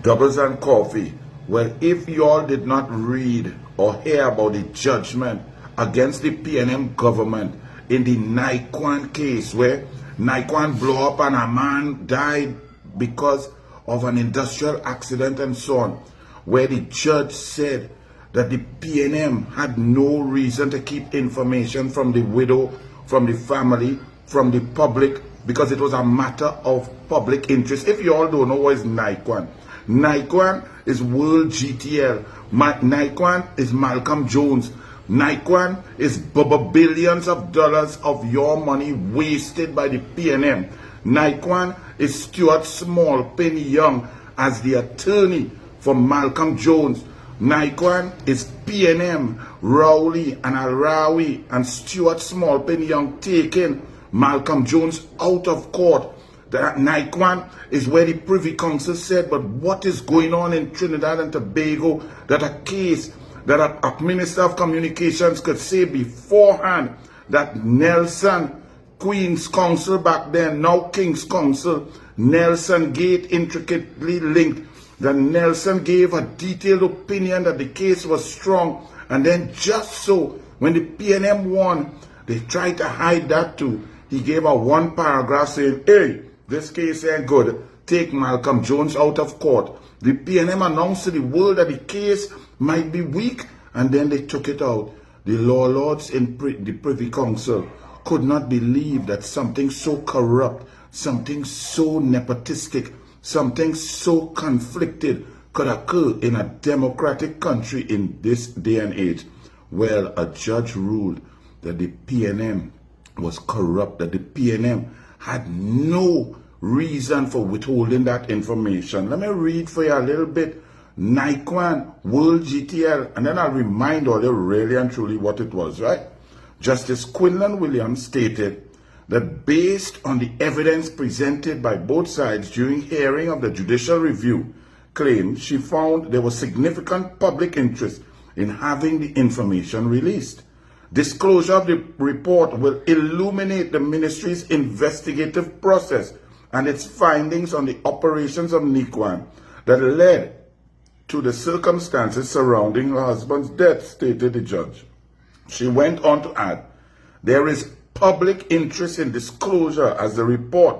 Doubles and coffee. Well, if you all did not read or hear about the judgment against the PNM government in the Naquan case, where Naquan blew up and a man died because of an industrial accident and so on, where the judge said that the PNM had no reason to keep information from the widow, from the family, from the public, because it was a matter of public interest. If you all don't know what is Naquan, Naquan is World GTL. Naquan is Malcolm Jones. Naquan is billions of dollars of your money wasted by the PNM. Naquan is Stuart Smallpin Young as the attorney for Malcolm Jones. Naquan is PNM, Rowley and Alrawi and Stuart Smallpin Young taking Malcolm Jones out of court. That Naquan is where the Privy Council said, but what is going on in Trinidad and Tobago that a case that a Minister of Communications could say beforehand that Nelson, Queen's Counsel back then, now King's Counsel, Nelson Gate intricately linked, that Nelson gave a detailed opinion that the case was strong, and then just so, when the PNM won, they tried to hide that too. He gave a one paragraph saying, hey, this case ain't good. Take Malcolm Jones out of court. The PNM announced to the world that the case might be weak, and then they took it out. The law lords in the Privy Council could not believe that something so corrupt, something so nepotistic, something so conflicted could occur in a democratic country in this day and age. Well, a judge ruled that the PNM was corrupt, that the PNM had no reason for withholding that information. Let me read for you a little bit. Naquan, World GTL, and then I'll remind all you really and truly what it was, right? Justice Quinlan Williams stated that based on the evidence presented by both sides during hearing of the judicial review claim, she found there was significant public interest in having the information released. Disclosure of the report will illuminate the ministry's investigative process and its findings on the operations of Naquan that led to the circumstances surrounding her husband's death, stated the judge. She went on to add, there is public interest in disclosure as the report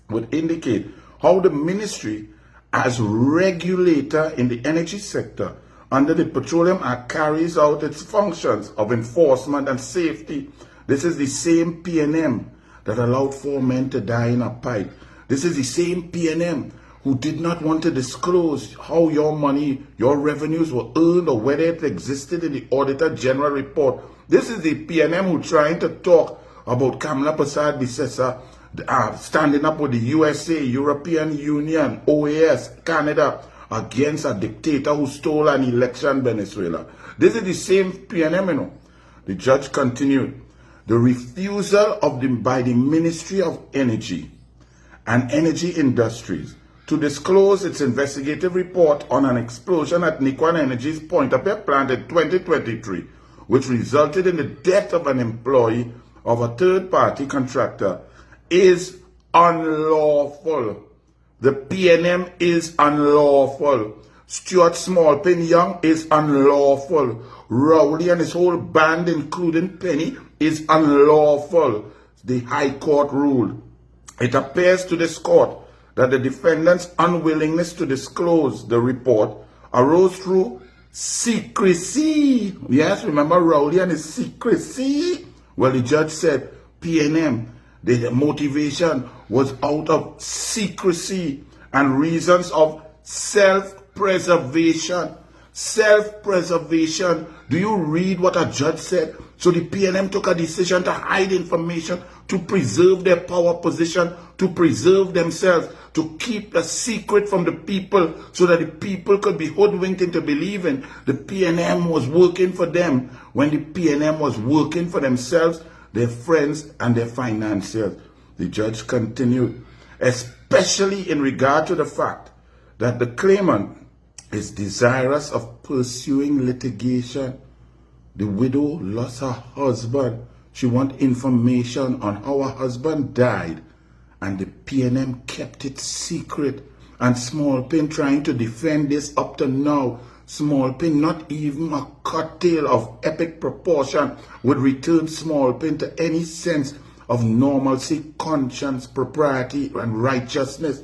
would indicate how the ministry as regulator in the energy sector under the Petroleum Act carries out its functions of enforcement and safety. This is the same PNM that allowed 4 men to die in a pipe. This is the same PNM who did not want to disclose how your money, your revenues were earned or whether it existed in the Auditor General report. This is the PNM who trying to talk about Kamla Prasad Bisesa standing up with the USA, European Union, OAS, Canada, against a dictator who stole an election in Venezuela. This is the same PNM, you know. The judge continued, the refusal by the Ministry of Energy and Energy Industries to disclose its investigative report on an explosion at Naquan Energy's Point-A-Bear plant in 2023, which resulted in the death of an employee of a third-party contractor, is unlawful. The PNM is unlawful. Stuart Smallpin Young is unlawful. Rowley and his whole band, including Penny, is unlawful. The High Court ruled. It appears to this court that the defendant's unwillingness to disclose the report arose through secrecy. Yes, remember Rowley and his secrecy? Well, the judge said PNM, the motivation was out of secrecy and reasons of self-preservation. Self-preservation. Do you read what a judge said? So the PNM took a decision to hide information, to preserve their power position, to preserve themselves, to keep the secret from the people so that the people could be hoodwinked into believing the PNM was working for them when the PNM was working for themselves, their friends, and their financiers. The judge continued, especially in regard to the fact that the claimant is desirous of pursuing litigation. The widow lost her husband. She wants information on how her husband died, and the PNM kept it secret. And Smallpin trying to defend this up to now. Smallpin, not even a cocktail of epic proportion would return Smallpin to any sense of normalcy, conscience, propriety, and righteousness.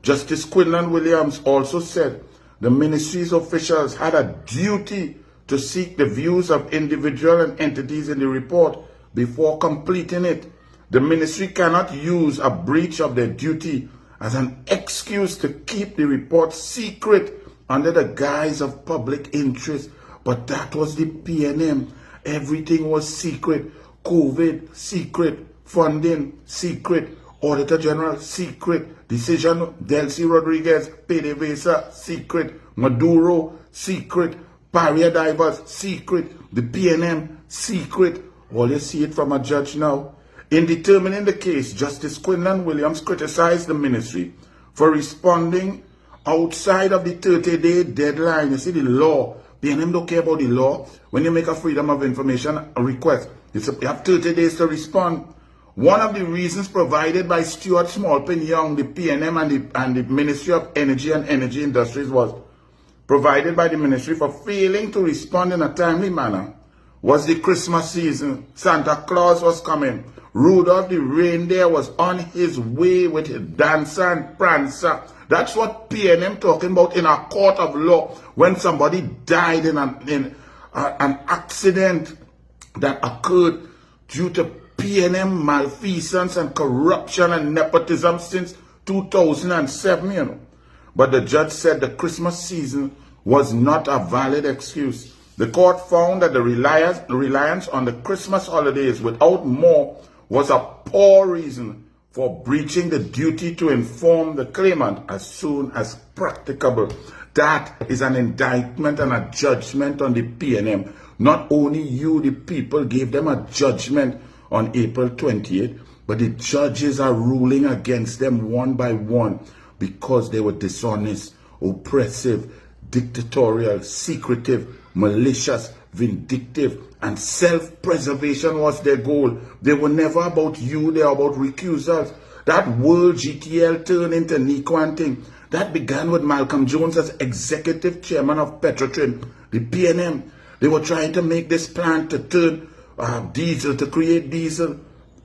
Justice Quinlan Williams also said the ministry's officials had a duty to seek the views of individuals and entities in the report before completing it. The ministry cannot use a breach of their duty as an excuse to keep the report secret under the guise of public interest. But that was the PNM. Everything was secret. COVID, secret. Funding, secret. Auditor General, secret. Decision, Delcy Rodriguez, PDVSA, secret. Maduro, secret. Barrier Divers, secret. The PNM, secret. All you see it from a judge now. In determining the case, Justice Quinlan Williams criticized the ministry for responding outside of the 30-day deadline. You see the law. PNM don't care about the law. When you make a freedom of information request, you have 30 days to respond. One of the reasons provided by Stuart Smallpin Young, the PNM and the Ministry of Energy and Energy Industries was provided by the ministry for failing to respond in a timely manner was the Christmas season. Santa Claus was coming. Rudolph the reindeer was on his way with his dancer and prancer. That's what PNM talking about in a court of law when somebody died in an accident that occurred due to PNM malfeasance and corruption and nepotism since 2007, you know. But the judge said the Christmas season was not a valid excuse. The court found that the reliance on the Christmas holidays without more was a poor reason for breaching the duty to inform the claimant as soon as practicable. That is an indictment and a judgment on the PNM. Not only you, the people, gave them a judgment on April 28th, but the judges are ruling against them one by one because they were dishonest, oppressive, dictatorial, secretive, malicious, vindictive, and self-preservation was their goal. They were never about you, they were about recusals. That World GTL turned into Naquan thing. That began with Malcolm Jones as executive chairman of Petrotrin, the PNM. They were trying to make this plant to turn diesel, to create diesel.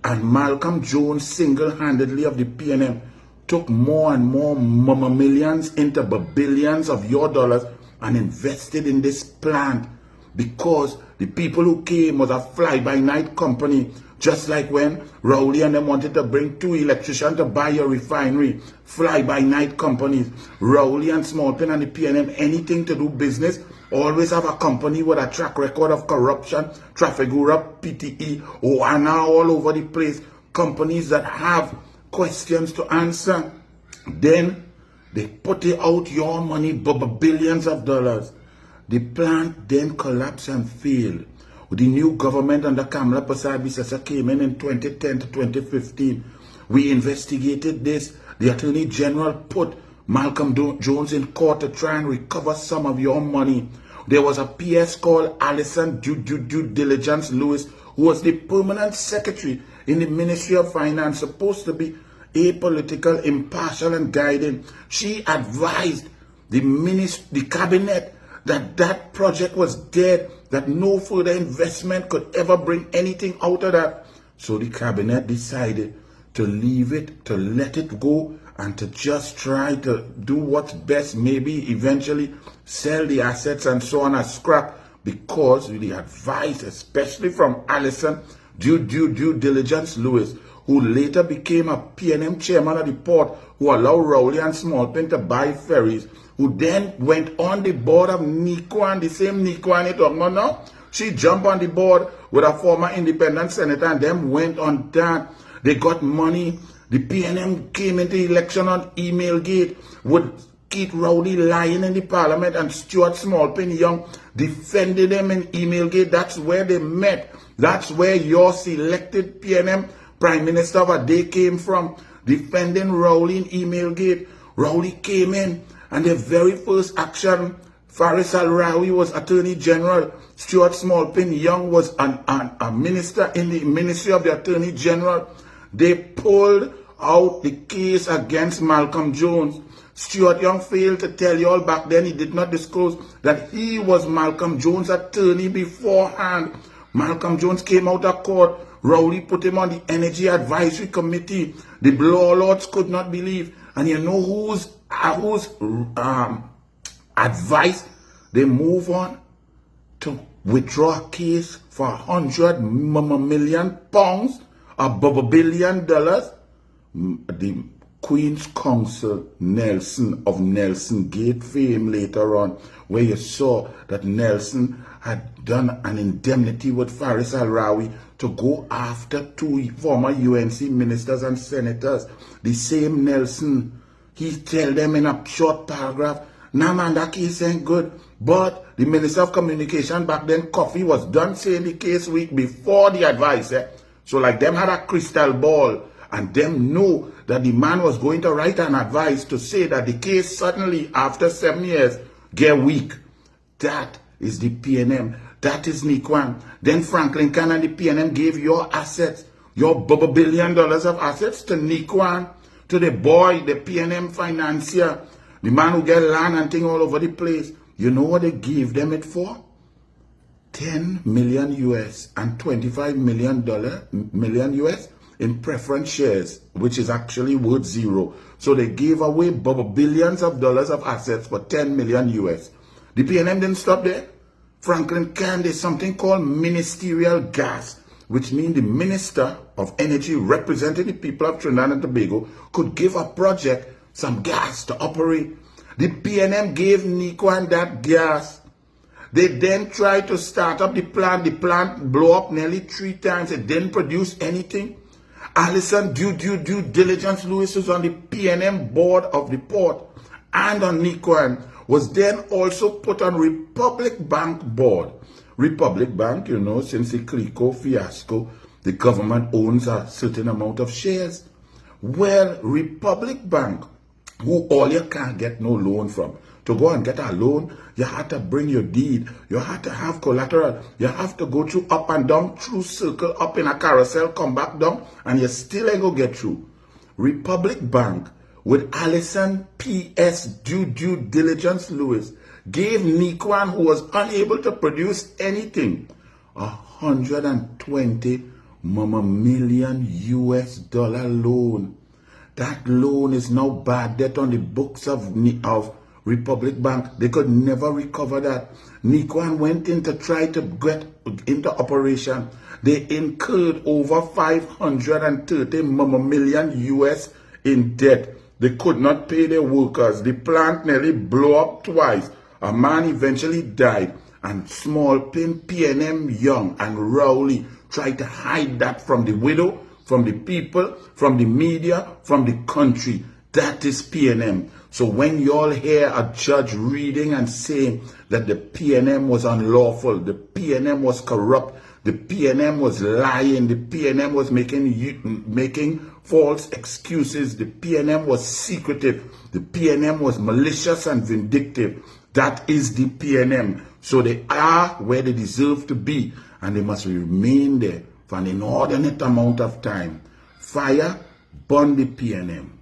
And Malcolm Jones single-handedly of the PNM took more and more millions into billions of your dollars and invested in this plant because the people who came was a fly-by-night company, just like when Rowley and them wanted to bring 2 electricians to buy a refinery. Fly-by-night companies. Rowley and Smallpin and the PNM, anything to do business, always have a company with a track record of corruption, Trafigura, PTE, OANA, all over the place. Companies that have questions to answer. Then they put out your money, billions of dollars. The plant then collapsed and failed. The new government under Kamala Persad-Bissessar came in 2010 to 2015. We investigated this. The Attorney General put Malcolm Jones in court to try and recover some of your money. There was a PS called Alison Due Diligence Lewis, who was the permanent secretary in the Ministry of Finance, supposed to be apolitical, impartial, and guiding. She advised the cabinet that project was dead, that no further investment could ever bring anything out of that. So the cabinet decided to leave it, to let it go, and to just try to do what's best, maybe eventually sell the assets and so on as scrap, because the advice, especially from Alison Due Diligence Lewis, who later became a PNM chairman of the port, who allowed Rowley and Smallpin to buy ferries, who then went on the board of Naquan, the same Naquan you're talking about now. She jumped on the board with a former independent senator and then went on that. They got money. The PNM came into election on email gate with Keith Rowley lying in the parliament and Stuart Smallpin Young defended them in email gate. That's where they met. That's where your selected PNM Prime Minister of a day came from, defending Rowley in email gate. Rowley came in, and the very first action, Faris Al-Rawi was Attorney General. Stuart Smallpin Young was a minister in the Ministry of the Attorney General. They pulled out the case against Malcolm Jones. Stuart Young failed to tell you all back then. He did not disclose that he was Malcolm Jones' attorney beforehand. Malcolm Jones came out of court. Rowley put him on the Energy Advisory Committee. The law lords could not believe. And you know whose advice they move on to withdraw a case for £100 million, $1 billion? The Queen's Counsel Nelson of Nelson Gate fame later on, where you saw that Nelson had done an indemnity with Faris Al-Rawi to go after 2 former UNC ministers and senators. The same Nelson, he tell them in a short paragraph, nah man, that case ain't good. But the Minister of Communication back then, Coffey, was done saying the case week before the advice. So like them had a crystal ball and them know that the man was going to write an advice to say that the case suddenly after 7 years get weak. That is the PNM. That is Naquan. Then Franklin Can and the PNM gave your assets, your $1 billion of assets to Naquan, to the boy, the PNM financier, the man who get land and thing all over the place. You know what they gave them it for? 10 million US and $25 million US in preference shares, which is actually worth $0. So they gave away billions of dollars of assets for 10 million US. The PNM didn't stop there. Franklin Can, there's something called ministerial gas, which means the Minister of Energy representing the people of Trinidad and Tobago could give a project some gas to operate. The PNM gave Naquan that gas. They then tried to start up the plant. The plant blew up nearly 3 times. It didn't produce anything. Alison due diligence Lewis, who's on the PNM board of the port and on Naquan, was then also put on Republic Bank board. Republic Bank, you know, since the CRECO fiasco, the government owns a certain amount of shares. Well, Republic Bank, who all you can't get no loan from. To go and get a loan, you have to bring your deed. You have to have collateral. You have to go through up and down, through circle, up in a carousel, come back down, and you still ain't gonna get through. Republic Bank, with Alison P.S. due diligence Lewis, gave Naquan, who was unable to produce anything, $120 million US loan. That loan is now bad debt on the books of Republic Bank. They could never recover that. Naquan went in to try to get into operation. They incurred over $530 million US in debt. They could not pay their workers. The plant nearly blew up twice. A man eventually died. And small pin PNM Young and Rowley tried to hide that from the widow, from the people, from the media, from the country. That is PNM. So when you all hear a judge reading and saying that the PNM was unlawful, the PNM was corrupt, the PNM was lying, the PNM was making false excuses, the PNM was secretive, the PNM was malicious and vindictive, that is the PNM. So they are where they deserve to be, and they must remain there for an inordinate amount of time. Fire, burn the PNM.